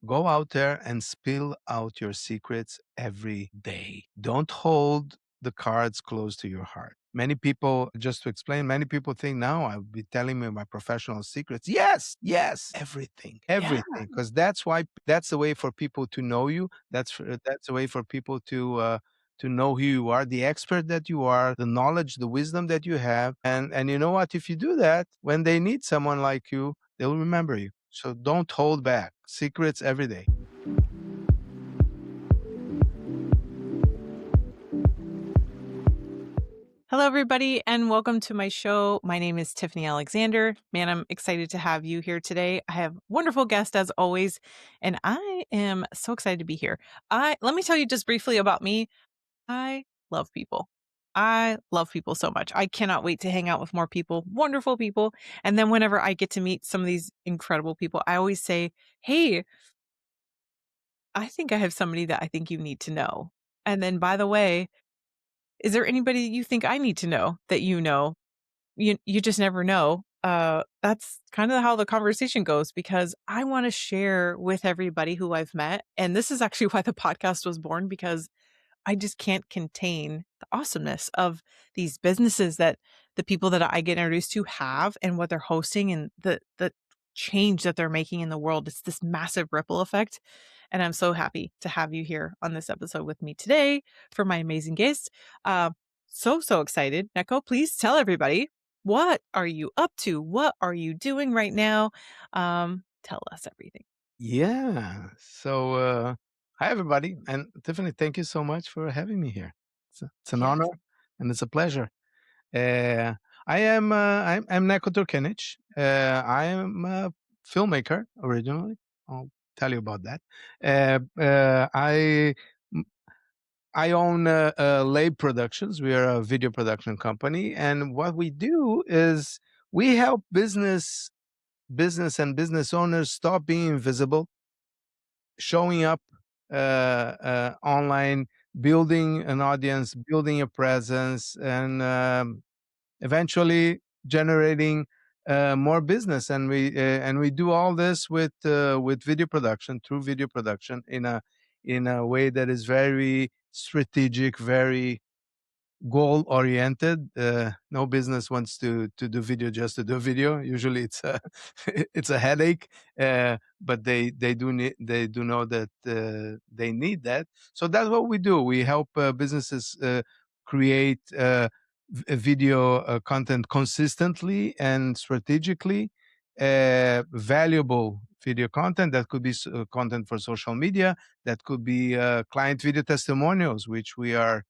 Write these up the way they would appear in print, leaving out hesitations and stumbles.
Go out there and spill out your secrets every day. Don't hold the cards close to your heart. Many people, just to explain, many people think now I'll be telling me my professional secrets. Yes, yes, everything, Yeah. everything, because that's the way for people to know you. That's the way for people to know who you are, the expert that you are, the knowledge, the wisdom that you have, and you know what? If you do that, when they need someone like you, they'll remember you. So don't hold back. Secrets every day. Hello, everybody, and welcome to my show. My name is Tiffany Alexander. Man, I'm excited to have you here today. I have wonderful guests as always, and I am so excited to be here. I Let me tell you just briefly about me. I love people. I love people so much. I cannot wait to hang out with more people, wonderful people. And then whenever I get to meet some of these incredible people, I always say, "Hey, I think I have somebody that I think you need to know." And then, by the way, is there anybody you think I need to know that you know? You just never know. That's kind of how the conversation goes because I want to share with everybody who I've met. And this is actually why the podcast was born because I just can't contain the awesomeness of these businesses that the people that I get introduced to have and what they're hosting and the change that they're making in the world. It's this massive ripple effect. And I'm so happy to have you here on this episode with me today for my amazing guest. Uh, so excited. Neco, please tell everybody, what are you up to? What are you doing right now? Tell us everything. Yeah. So, hi everybody, and Tiffany, thank you so much for having me here. It's an honor Yes. and it's a pleasure. Uh, I'm Neco Turkienicz. I am a filmmaker originally. I'll tell you about that. I own Labe Productions. We are a video production company, and what we do is we help business and business owners stop being invisible, showing up online, building an audience, building a presence, and eventually generating more business. And we do all this with video production, through video production, in a way that is very strategic, very goal oriented. No business wants to do video just to do video. Usually it's a it's a headache, but they do know that they need that. So that's what we do. We help businesses create video content consistently and strategically. Valuable video content that could be content for social media, that could be client video testimonials, which we are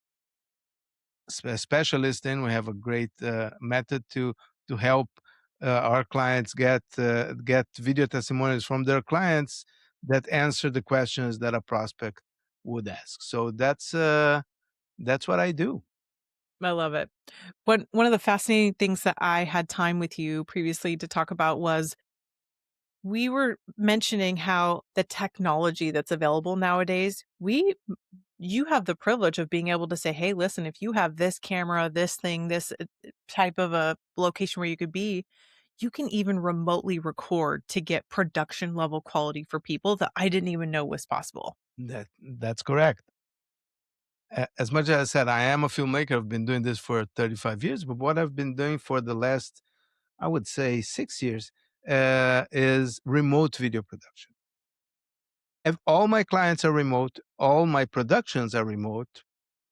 specialist in. We have a great method to help our clients get video testimonials from their clients that answer the questions that a prospect would ask. So that's what I do. I love it. One of the fascinating things that I had time with you previously to talk about was we were mentioning how the technology that's available nowadays, you have the privilege of being able to say, "Hey, listen, if you have this camera, this thing, this type of a location where you could be, you can even remotely record to get production level quality for people that I didn't even know was possible." That's correct. As much as I said, I am a filmmaker. I've been doing this for 35 years, but what I've been doing for the last, I would say, 6 years, is remote video production. If all my clients are remote, all my productions are remote,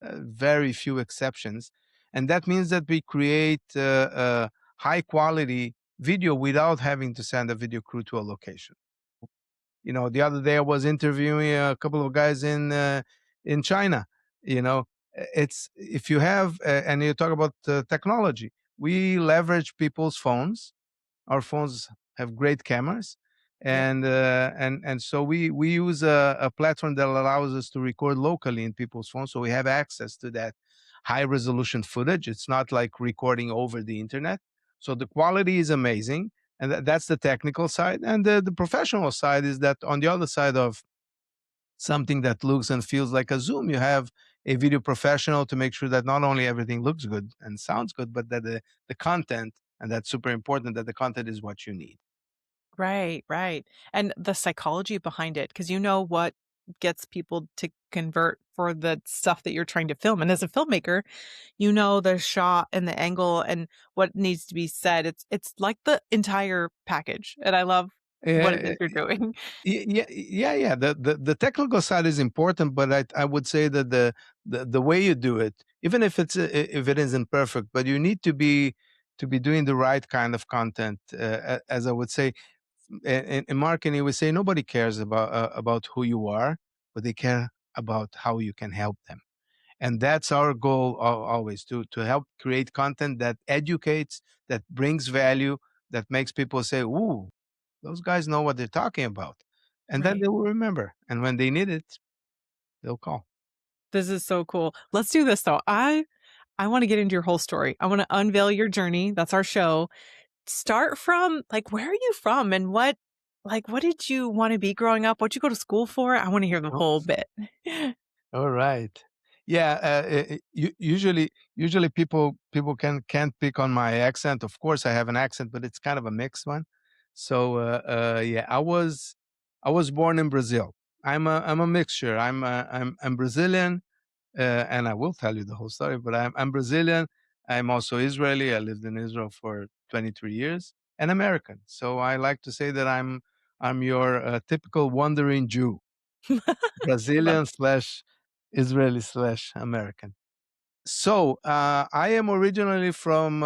very few exceptions. And that means that we create high quality video without having to send a video crew to a location. The other day I was interviewing a couple of guys in China. You know, it's if you have and you talk about technology, we leverage people's phones. Our phones have great cameras, Yep. and so we use a platform that allows us to record locally in people's phones, so we have access to that high resolution footage. It's not like recording over the internet, so the quality is amazing, and that's the technical side. And the professional side is that on the other side of something that looks and feels like a Zoom, you have a video professional to make sure that not only everything looks good and sounds good, but that the content, and that's super important, that the content is what you need. Right, right. And the psychology behind it, because you know what gets people to convert for the stuff that you're trying to film. And as a filmmaker, you know the shot and the angle and what needs to be said. It's like the entire package. And I love what it Eh, is you're doing. Yeah, yeah, yeah. The technical side is important, but I would say that the way you do it, even if if it isn't perfect, but you need to be doing the right kind of content. As I would say, in marketing, we say nobody cares about who you are, but they care about how you can help them. And that's our goal always, to help create content that educates, that brings value, that makes people say, "Ooh, those guys know what they're talking about." And then Right. they will remember. And when they need it, they'll call. This is so cool. Let's do this though. I want to get into your whole story. I want to unveil your journey. That's our show. Start from like where are you from and what did you want to be growing up? What'd you go to school for? I want to hear the Oh, whole bit. all right. Yeah, usually people can't pick on my accent. Of course, I have an accent, but it's kind of a mixed one. So yeah, I was born in Brazil. I'm a mixture. I'm Brazilian, and I will tell you the whole story. But I'm Brazilian. I'm also Israeli. I lived in Israel for 23 years, and American. So I like to say that I'm your typical wandering Jew, Love Brazilian slash Israeli slash American. So I am originally from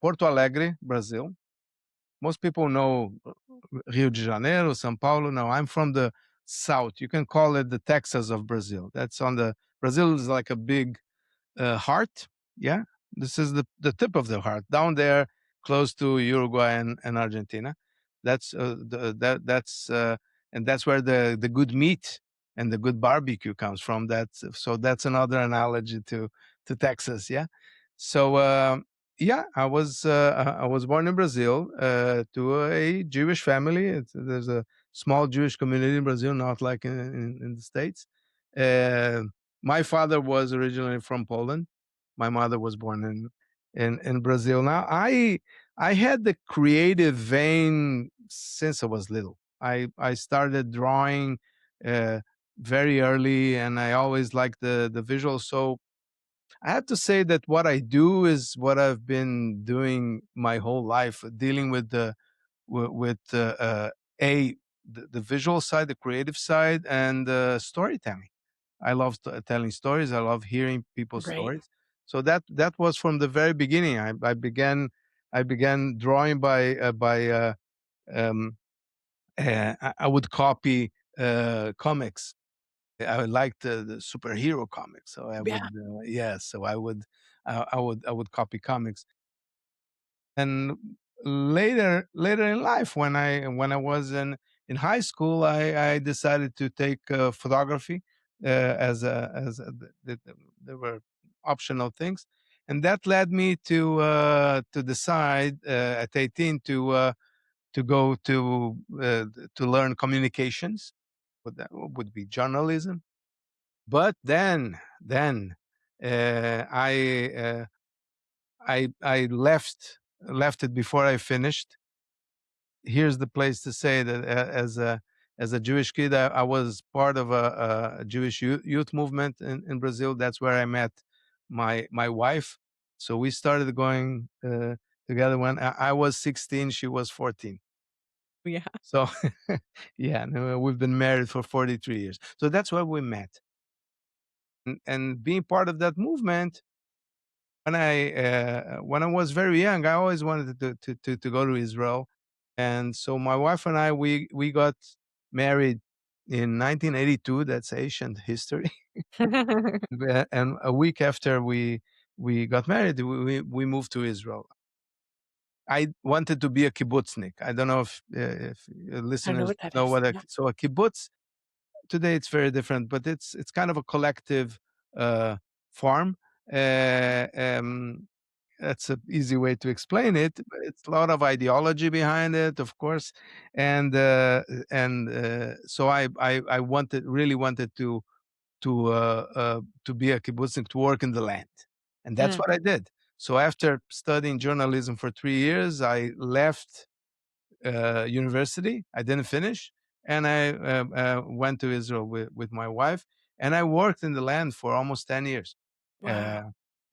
Porto Alegre, Brazil. Most people know Rio de Janeiro, São Paulo. No, I'm from the south. You can call it the Texas of Brazil. That's on the Brazil is like a big heart. Yeah, this is the tip of the heart down there, close to Uruguay and Argentina. That's that's and that's where the good meat and the good barbecue comes from. That's another analogy to Texas. Yeah, so yeah, I was born in Brazil to a Jewish family. There's a small Jewish community in Brazil, not like in the States. Uh, my father was originally from Poland. My mother was born in Brazil. Now I had the creative vein since I was little. I started drawing uh, very early, and I always liked the visual. So I have to say that what I do is what I've been doing my whole life, dealing with with a the visual side, the creative side, and storytelling. I love telling stories. I love hearing people's Right. stories. So that was from the very beginning. I began drawing um, I would copy comics. I liked the superhero comics, so I would Yeah. yeah. So I would copy comics. And later in life, when I was in high school, I decided to take photography as there were optional things, and that led me to decide at 18 to go to learn communications. What that would be journalism. But then I left it before I finished. Here's the place to say that as a Jewish kid, I was part of a Jewish youth movement in Brazil. That's where I met my wife. So we started going together when I was 16, she was 14. Yeah. So yeah, no, we've been married for 43 years. So that's where we met. And being part of that movement, when I was very young, I always wanted to go to Israel, and so my wife and I we got married in 1982. That's ancient history. And a week after we got married, we moved to Israel. I wanted to be a kibbutznik. I don't know if I know listeners what that know is. what Yeah. a kibbutz. Today it's very different, but it's kind of a collective uh, farm. Uh, um, that's an easy way to explain it. But it's a lot of ideology behind it, of course, and so I wanted really wanted to be a kibbutznik, to work in the land, and that's Mm. what I did. So after studying journalism for 3 years, I left university. I didn't finish, and I went to Israel with my wife, and I worked in the land for almost 10 years, Wow.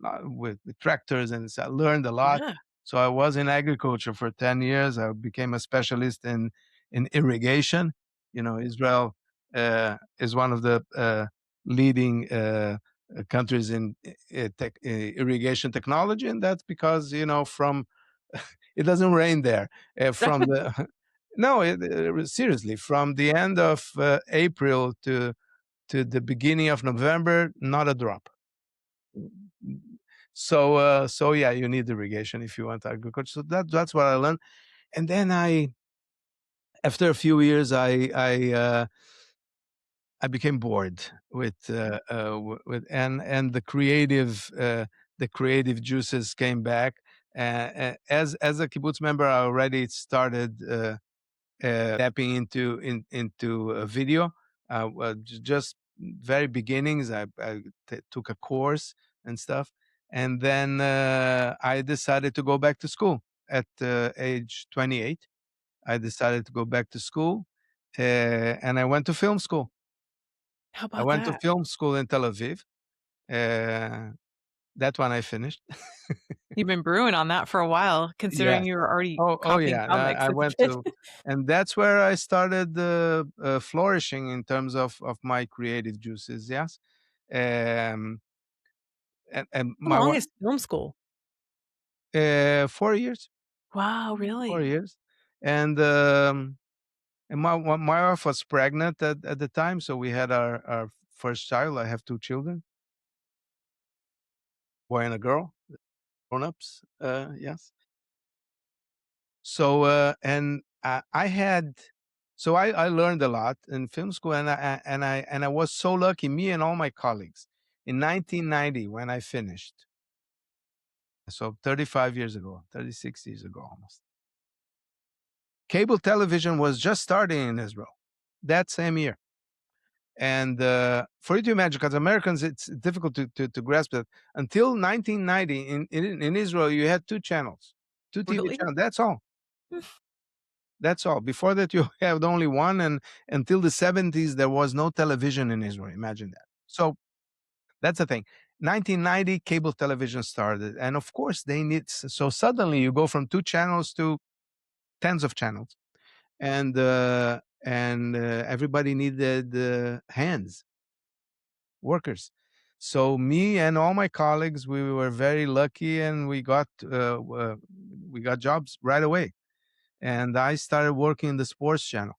uh, with tractors, and so I learned a lot. Yeah. So I was in agriculture for 10 years. I became a specialist in irrigation. Israel is one of the leading countries in irrigation technology, and that's because from it doesn't rain there. From the no, seriously, from the end of April to the beginning of November, not a drop. So yeah, you need irrigation if you want agriculture. So that's what I learned, and then after a few years, I became bored with and the creative juices came back. As a kibbutz member, I already started tapping into video. Just very beginnings. I took a course and stuff, and then I decided to go back to school at age 28. I decided to go back to school, and I went to film school. How I about went to that? film school in Tel Aviv. Uh, that one I finished. You've been brewing on that for a while, considering Yes. you were already Oh, copying yeah. comics I as a went kid. to, and that's where I started flourishing in terms of my creative juices. Yes. Um, and How my long wife, is film school? 4 years, Wow, 4 really? years, and my wife was pregnant at the time, so we had our first child. I have two children, boy and a girl, grown ups. Yes. So, and I had, so I learned a lot in film school, and I was so lucky, me and all my colleagues, in 1990 when I finished. So 35 years ago, 36 years ago almost. Cable television was just starting in Israel that same year. And for you to imagine, because Americans, it's difficult to grasp that. Until 1990, in Israel, you had two channels, two TV Really? channels. That's all. That's all. Before that, you had only one, and until the 70s, there was no television in Israel. Imagine that. So that's the thing. 1990, cable television started, and of course, they need. So suddenly, you go from two channels to tens of channels, and everybody needed hands, workers. So me and all my colleagues, we were very lucky, and we got jobs right away. And I started working in the sports channel.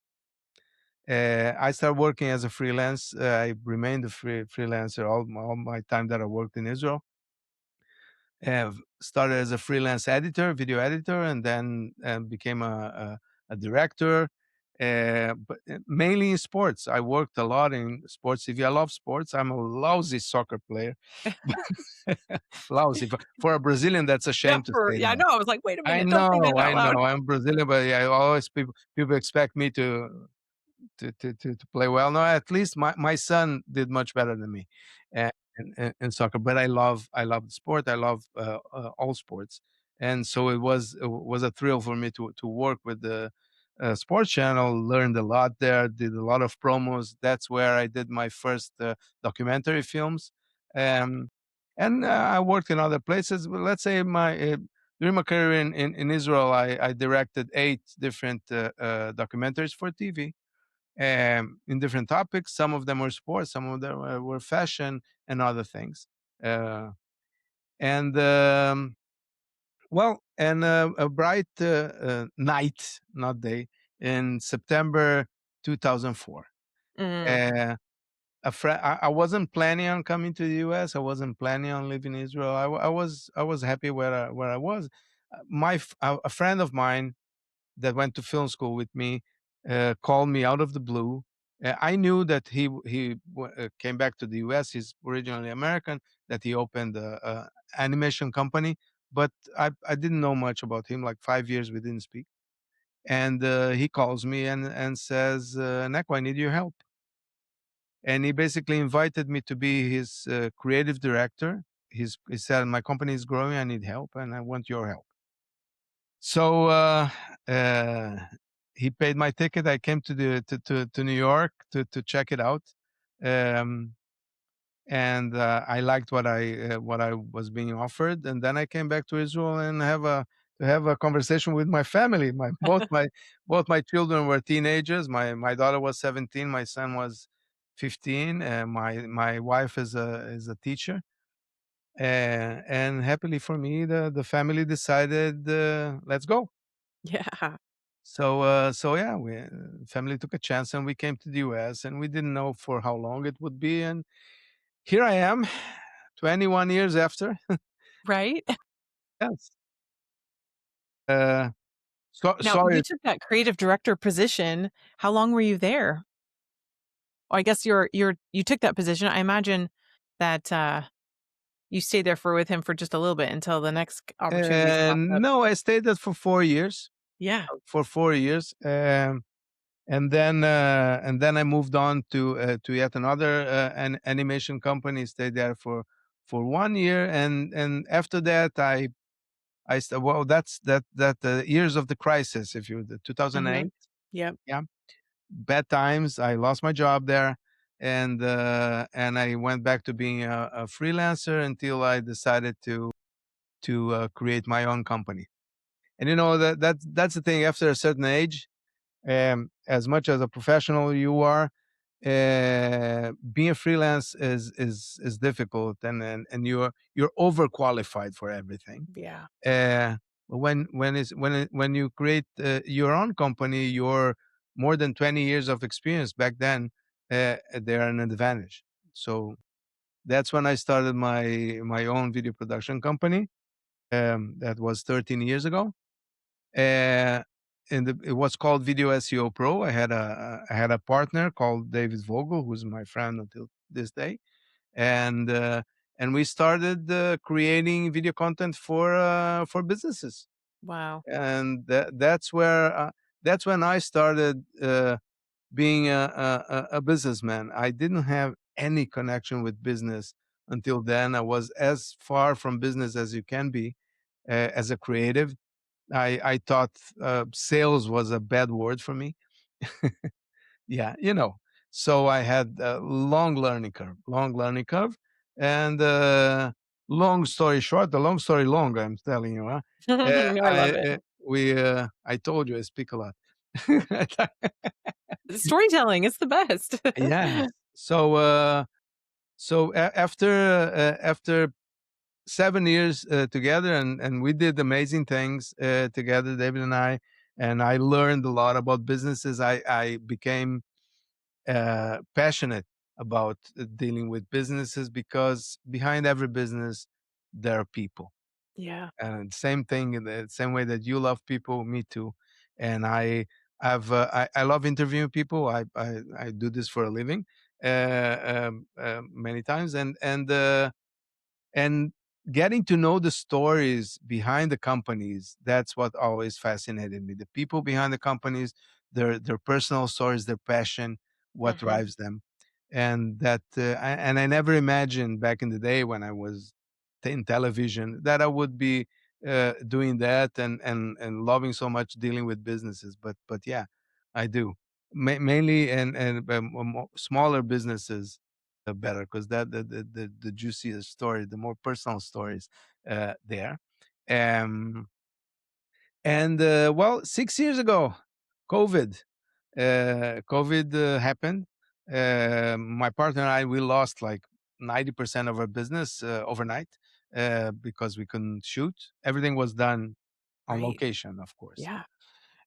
I started working as a freelance. I remained a freelancer all my time that I worked in Israel. Have started as a freelance editor, video editor, and then became a director. But mainly in sports. I worked a lot in sports TV. I love sports. I'm a lousy soccer player. Lousy for a Brazilian. That's a Yeah, shame to for say yeah, I that. know, I was like, "Wait a I minute, don't say know, that I out loud." know. I'm Brazilian, but yeah, always people expect me to play well. No, at least my son did much better than me, uh, in soccer. But I love the sport. I love all sports, and so it was a thrill for me to work with the sports channel. Learned a lot there. Did a lot of promos. That's where I did my first documentary films, um, and I worked in other places. But let's say during my career in Israel, I directed 8 different documentaries for TV, in different topics. Some of them were sports, some of them were fashion and other things. Uh, and well, and a bright night, not day, in September 2004. Mm, Uh, I wasn't planning on coming to the U.S. I wasn't planning on living in Israel. I was happy where I was. A friend of mine that went to film school with me called me out of the blue. I knew that he came back to the U.S. He's originally American. That he opened a animation company, but I didn't know much about him. Like 5 years we didn't speak, and he calls me and says, "Neco, I need your help." And he basically invited me to be his creative director. He said, "My company is growing. I need help, and I want your help." So he paid my ticket. I came to to New York to check it out. Um, and I liked what I was being offered. And then I came back to Israel and have a conversation with my family. My both my children were teenagers. My daughter was 17. My son was 15. And my wife is a teacher. And happily for me, the family decided, let's go. Yeah. So yeah, we family took a chance and we came to the US, and we didn't know for how long it would be. And here I am, 21 years after. Right? Yes. Uh, Now, you sorry. took that creative director position. How long were you there? Oh, I guess you took that position. I imagine that, you stayed there for with him for just a little bit until the next opportunities popped up. No, I stayed there for 4 years. Yeah. For 4 years, and then I moved on to yet another an animation company. Stayed there for 1 year, and after that, well, that years of the crisis. If you the Mhm. 2008, Yep. yeah, bad times. I lost my job there, and I went back to being a freelancer until I decided to create my own company. And that's the thing. After a certain age, as much as a professional you are, being a freelance is difficult, and you're overqualified for everything. Yeah. Uh, but when you create your own company, you're more than 20 years of experience back then. They're an advantage. So that's when I started my own video production company. That was 13 years ago. uh, it was called Video SEO Pro. I had a partner called David Vogel, who's my friend until this day, and we started creating video content for businesses. Wow. And that's when I started being a businessman. I didn't have any connection with business until then. I was as far from business as you can be as a creative. I thought sales was a bad word for me. Yeah, So I had a long learning curve, and long story short, the long story long. I'm telling you, huh? No, I love it. I told you I speak a lot. Storytelling, it's the best. Yes. After 7 years together, and we did amazing things together, David and I learned a lot about businesses. I became passionate about dealing with businesses, because behind every business there are people. Yeah. And same thing, in the same way that you love people, me too. And I love interviewing people. I do this for a living many times, and getting to know the stories behind the companies. That's what always fascinated me: the people behind the companies, their personal stories, their passion, what Mhm. drives them. And and I never imagined back in the day when I was in television that I would be doing that, and loving so much dealing with businesses. But yeah, I do. Mainly, and smaller businesses better, because the juicier story, the more personal stories there. Um, and well, 6 years ago, COVID, COVID happened. My partner and I, we lost like 90% of our business overnight because we couldn't shoot. Everything was done on Right. location, of course. Yeah.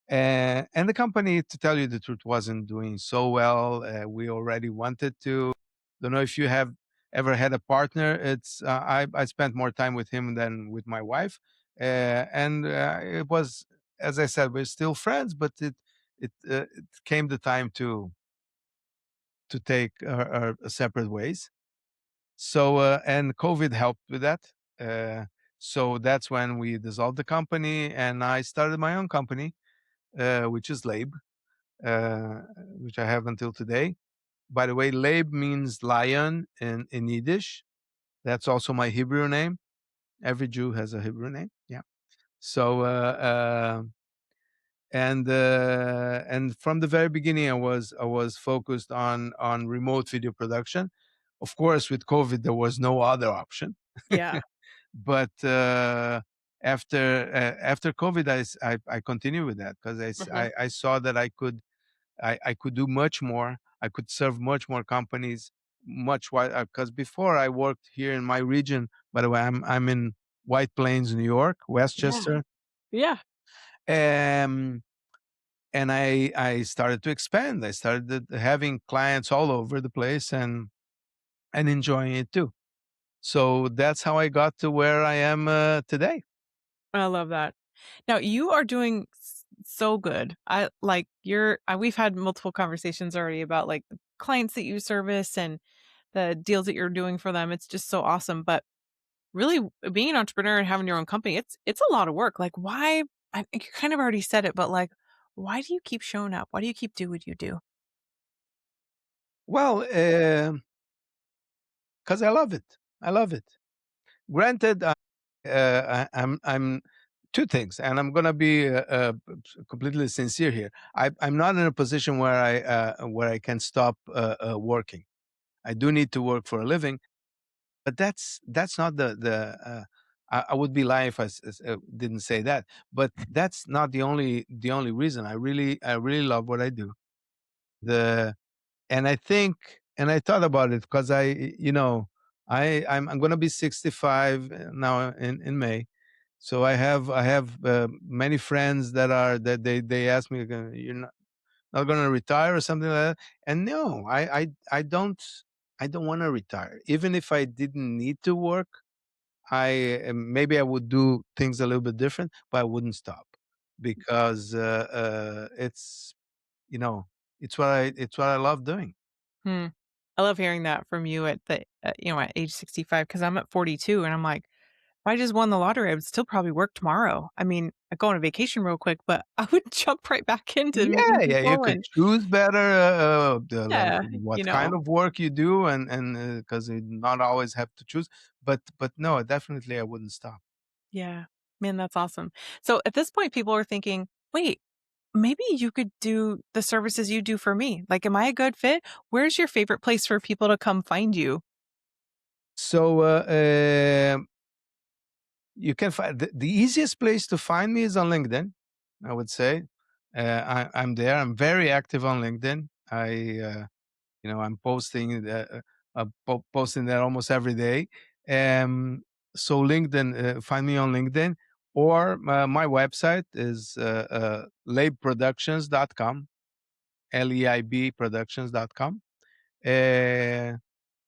And the company, to tell you the truth, wasn't doing so well. We already wanted to. Don't know if you have ever had a partner. I spent more time with him than with my wife, and it was, as I said, we're still friends, but it came the time to take our separate ways. So and COVID helped with that. Uh, so that's when we dissolved the company, and I started my own company, which is Labe, uh, which I have until today. By the way, Labe means lion in Yiddish. That's also my Hebrew name. Every Jew has a Hebrew name. Yeah. So And from the very beginning, I was focused on remote video production. Of course, with COVID, there was no other option. Yeah. But after COVID, I continue with that because Mhm. I saw that I could do much more. I could serve much more companies, much wider. Because before I worked here in my region. By the way, I'm in White Plains, New York, Yeah. Westchester. Yeah. Um, and I started to expand. I started having clients all over the place and enjoying it too. So that's how I got to where I am today. I love that. Now you are doing so good. I like we've had multiple conversations already about like the clients that you service and the deals that you're doing for them. It's just so awesome. But really being an entrepreneur and having your own company, it's a lot of work. Like why I think you kind of already said it, but like why do you keep showing up? Why do you keep do what you do? Well, because I love it. I love it. Granted, I'm two things, and I'm gonna be completely sincere here. I'm not in a position where I can stop working. I do need to work for a living, but that's not the. I would be lying if didn't say that. But that's not the only reason. I really love what I do. The And I think, and I thought about it because I'm gonna be 65 now in May. So I have many friends that they ask me, "You're not gonna retire or something like that?" And no, I don't wanna retire. Even if I didn't need to work, maybe I would do things a little bit different, but I wouldn't stop because, it's, you know, it's what I love doing. Hmm. I love hearing that from you at at age 65 because I'm at 42 and I'm like, if I just won the lottery, I would still probably work tomorrow. I mean, I'd go on a vacation real quick, but I would jump right back into moving Yeah, yeah, you people could and choose better, like yeah, what kind of work you do, and because you not always have to choose. But no, definitely I wouldn't stop. yeah. Man, that's awesome. So at this point, people are thinking, wait, maybe you could do the services you do for me. Like, am I a good fit? Where's your favorite place for people to come find you? So you can find the easiest place to find me is on LinkedIn. I would say I'm there. I'm very active on LinkedIn. I'm posting posting there almost every day. So LinkedIn, find me on LinkedIn, or my website is labeproductions.com, Leib productions.com. Uh,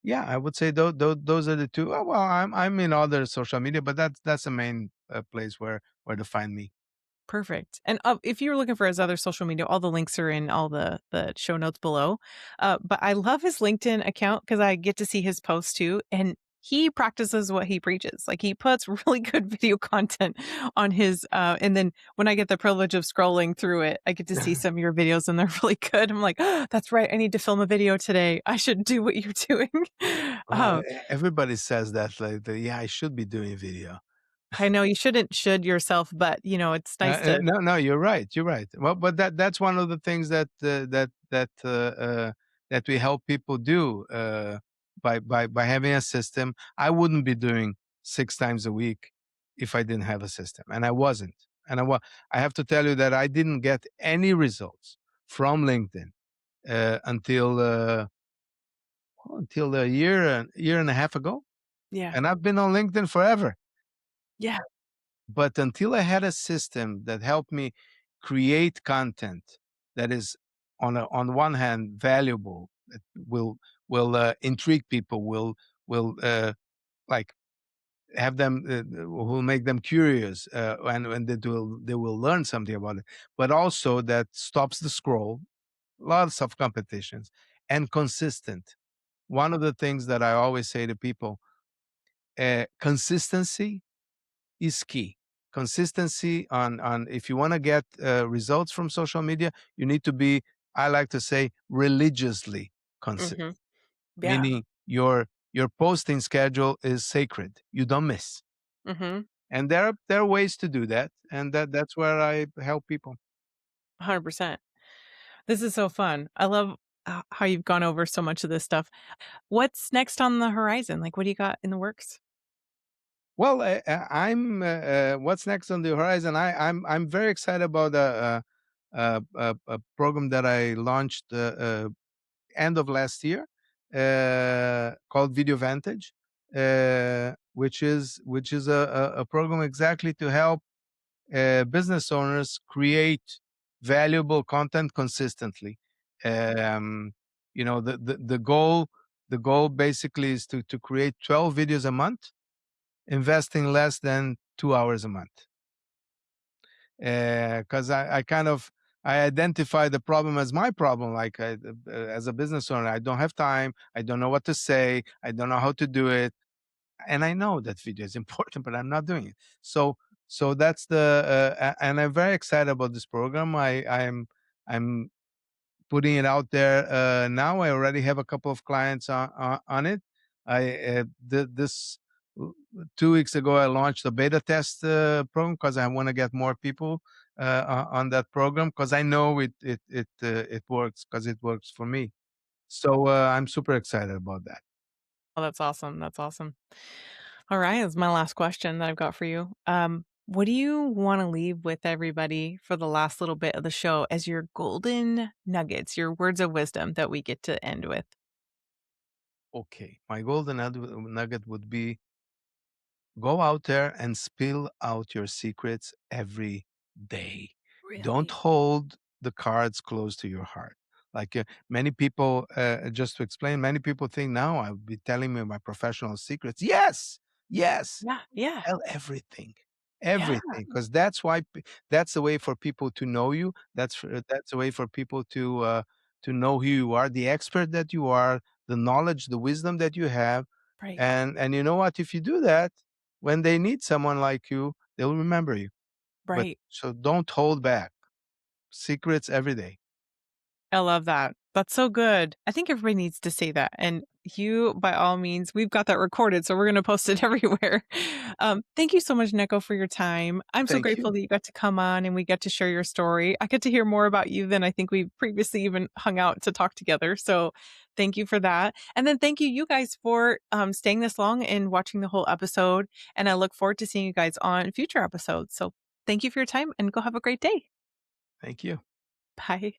yeah, I would say those are the two. Oh, well, I'm in other social media, but that's the main place where to find me. Perfect. And, if you're looking for his other social media, all the links are in all the show notes below. But I love his LinkedIn account because I get to see his posts too, and he practices what he preaches. Like, he puts really good video content on his, and then when I get the privilege of scrolling through it, I get to see some of your videos, and they're really good. I'm like, "Oh, that's right, I need to film a video today. I should do what you're doing." Um Everybody says that, like, yeah, I should be doing video. I know you shouldn't should yourself, but, it's nice to No, no, you're right. You're right. Well, but that's one of the things that we help people do by having a system. I wouldn't be doing 6 times a week if I didn't have a system, and I wasn't. And I have to tell you that I didn't get any results from LinkedIn until a year and a half ago, yeah, and I've been on LinkedIn forever. yeah, But until I had a system that helped me create content that is on one hand valuable, that will intrigue people, will like have them will make them curious, and they will learn something about it, but also that stops the scroll, lots of competitions, and consistent. One of the things that I always say to people, consistency is key. Consistency on if you want to get results from social media, you need to be, I like to say, religiously consistent. mhm, yeah, Meaning your posting schedule is sacred. You don't miss. mhm. And there are ways to do that, and that's where I help people. 100%. This is so fun. I love how you've gone over so much of this stuff. What's next on the horizon? Like, what do you got in the works? Well, I'm what's next on the horizon? I'm very excited about a program that I launched end of last year called Video Vantage, which is a program exactly to help business owners create valuable content consistently. Um, the goal basically is to create 12 videos a month, investing less than 2 hours a month. Because I kind of I identify the problem as my problem. Like as a business owner, I don't have time. I don't know what to say. I don't know how to do it, and I know that video is important, but I'm not doing it. So that's and I'm very excited about this program. I'm putting it out there now. I already have a couple of clients on it. I this 2 weeks ago I launched a beta test program because I want to get more people on that program because I know it works because it works for me. So I'm super excited about that. Oh, that's awesome. That's awesome. All right, that's my last question that I've got for you. What do you want to leave with everybody for the last little bit of the show as your golden nuggets, your words of wisdom that we get to end with? Okay, my golden nugget would be: go out there and spill out your secrets every day. Don't Really? hold the cards close to your heart. Like many people, just to explain, many people think now I'll be telling me my professional secrets. Yes, yes, Yeah, yeah, tell everything, yeah. everything, because that's why that's a way for people to know you. That's a way for people to know who you are, the expert that you are, the knowledge, the wisdom that you have, Right, and you know what? If you do that, when they need someone like you, they'll remember you. But right. so don't hold back. Secrets every day. I love that. That's so good. I think everybody needs to say that. And you, by all means, we've got that recorded, so we're going to post it everywhere. Thank you so much, Neko, for your time. I'm so Thank grateful you. that you got to come on and we get to share your story. I get to hear more about you than I think we previously even hung out to talk together. So thank you for that. And then thank you, you guys, for staying this long and watching the whole episode. And I look forward to seeing you guys on future episodes. So thank you for your time and go have a great day. Thank you. Bye.